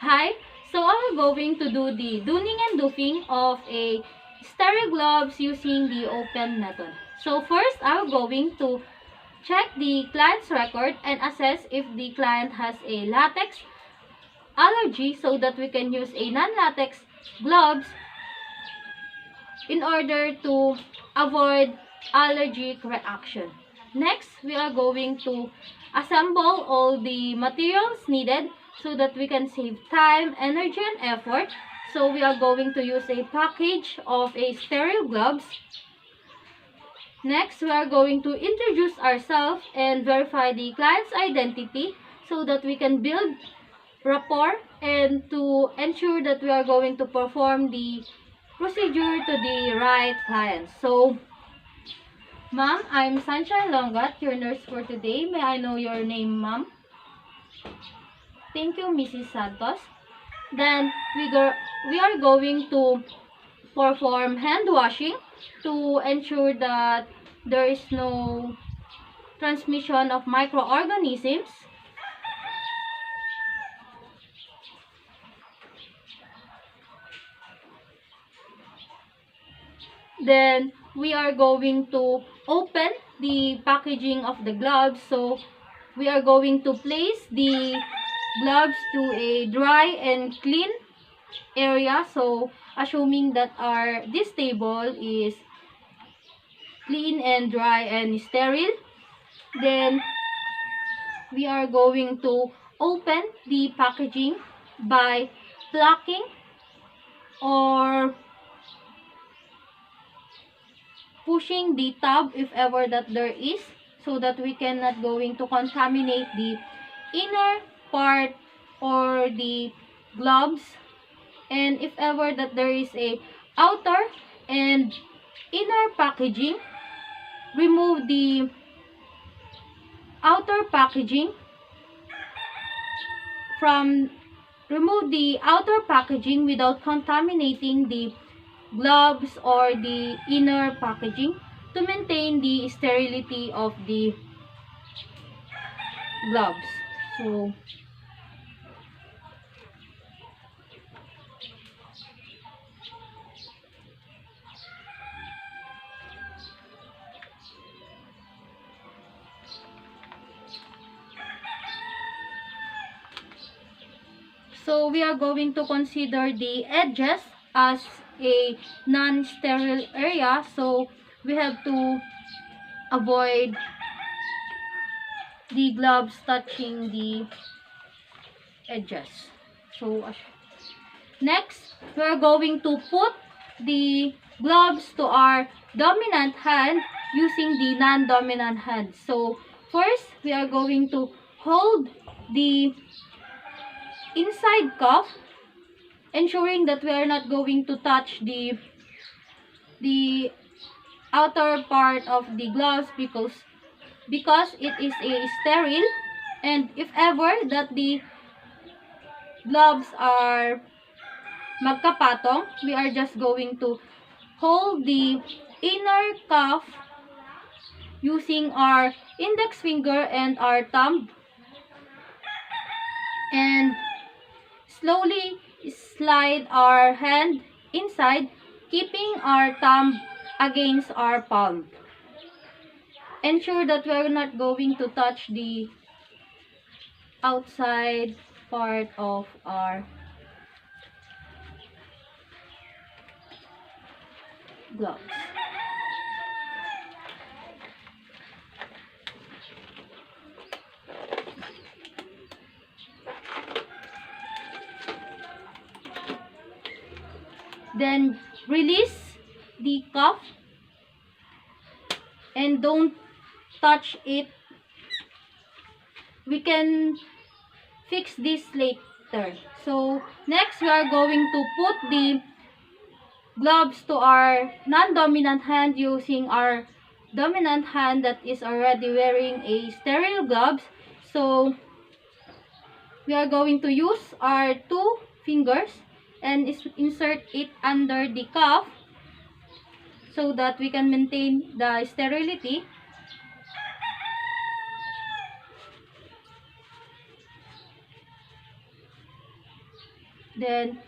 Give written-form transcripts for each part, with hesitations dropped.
Hi, so I'm going to do the donning and doffing of a sterile gloves using the open method. So first, I'm going to check the client's record and assess if the client has a latex allergy so that we can use a non-latex gloves in order to avoid allergic reaction. Next, we are going to assemble all the materials needed so that we can save time, energy, and effort. So we are going to use a package of a sterile gloves. Next, we are going to introduce ourselves and verify the client's identity so that we can build rapport and to ensure that we are going to perform the procedure to the right client. So, ma'am, I'm Sunshine Longat, your nurse for today. May I know your name, ma'am? Thank you, Mrs. Santos. Then, we are going to perform hand washing to ensure that there is no transmission of microorganisms. Then, we are going to open the packaging of the gloves. So, we are going to place the gloves to a dry and clean area. So, assuming that this table is clean and dry and sterile, then we are going to open the packaging by plucking or pushing the tab if ever that there is, so that we cannot going to contaminate the inner part or the gloves. And if ever that there is a outer and inner packaging, remove the outer packaging without contaminating the gloves or the inner packaging to maintain the sterility of the gloves. So we are going to consider the edges as a non-sterile area. So we have to avoid the gloves touching the edges. So next, we are going to put the gloves to our dominant hand using the non-dominant hand. So first, we are going to hold the inside cuff, ensuring that we are not going to touch the outer part of the gloves because it is a sterile. And if ever that the gloves are magkapatong, we are just going to hold the inner cuff using our index finger and our thumb and slowly slide our hand inside, keeping our thumb against our palm. Ensure that we are not going to touch the outside part of our gloves. Then release the cuff and don't touch it. We can fix this later. So next, we are going to put the gloves to our non-dominant hand using our dominant hand that is already wearing a sterile gloves. So we are going to use our 2 fingers and insert it under the cuff so that we can maintain the sterility. Then,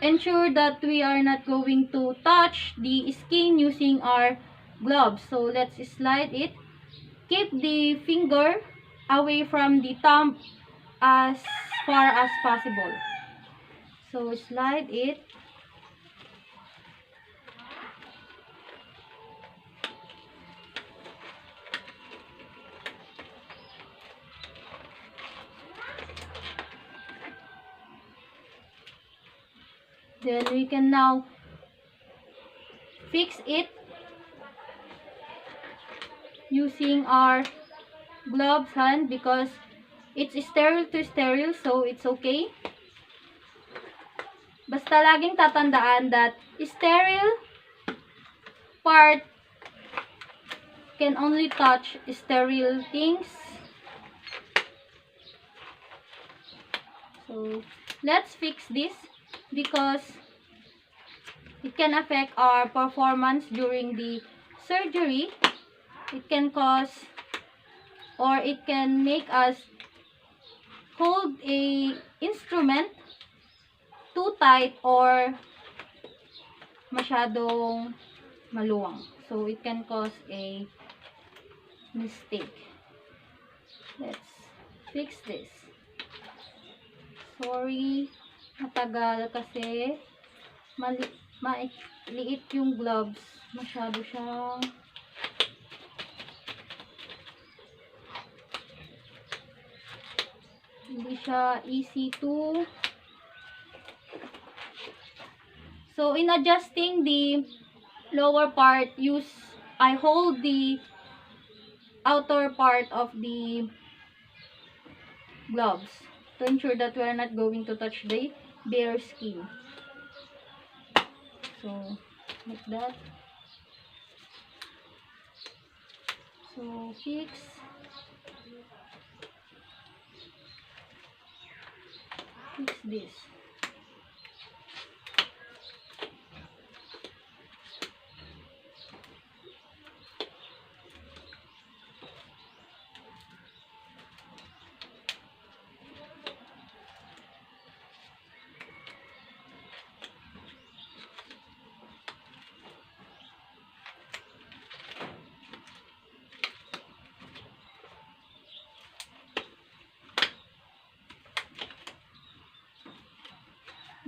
ensure that we are not going to touch the skin using our gloves. So, let's slide it. Keep the finger away from the thumb as far as possible. So, slide it. Then we can now fix it using our gloves hand because it's sterile to sterile, so it's okay. Basta laging tatandaan that sterile part can only touch sterile things. So let's fix this because it can affect our performance during the surgery. It can cause or it can make us hold a instrument too tight or masyadong maluwang. So it can cause a mistake. Let's fix this. Sorry, matagal kasi maliit yung gloves. Masyado siyang hindi siya easy to. So in adjusting the lower part, I hold the outer part of the gloves to ensure that we are not going to touch the bare skin. So like that. So fix this.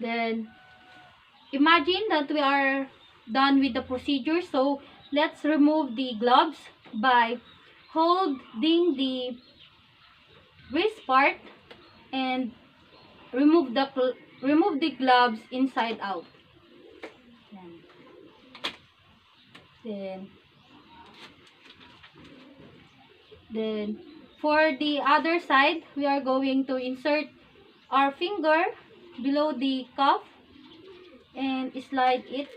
Then, imagine that we are done with the procedure. So, let's remove the gloves by holding the wrist part and remove the gloves inside out. Then, for the other side, we are going to insert our finger below the cuff and slide it,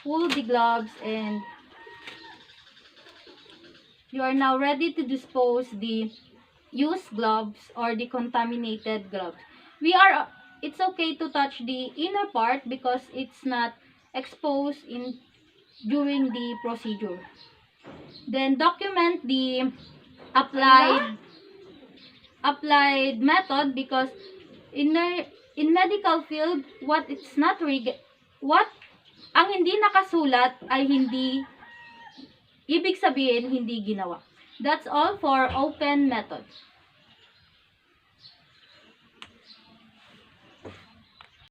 pull the gloves, and you are now ready to dispose the used gloves or the contaminated gloves. It's okay to touch the inner part because it's not exposed during the procedure. Then document the applied method because in medical field, ang hindi nakasulat ay hindi ibig sabihin hindi ginawa. That's all for open method.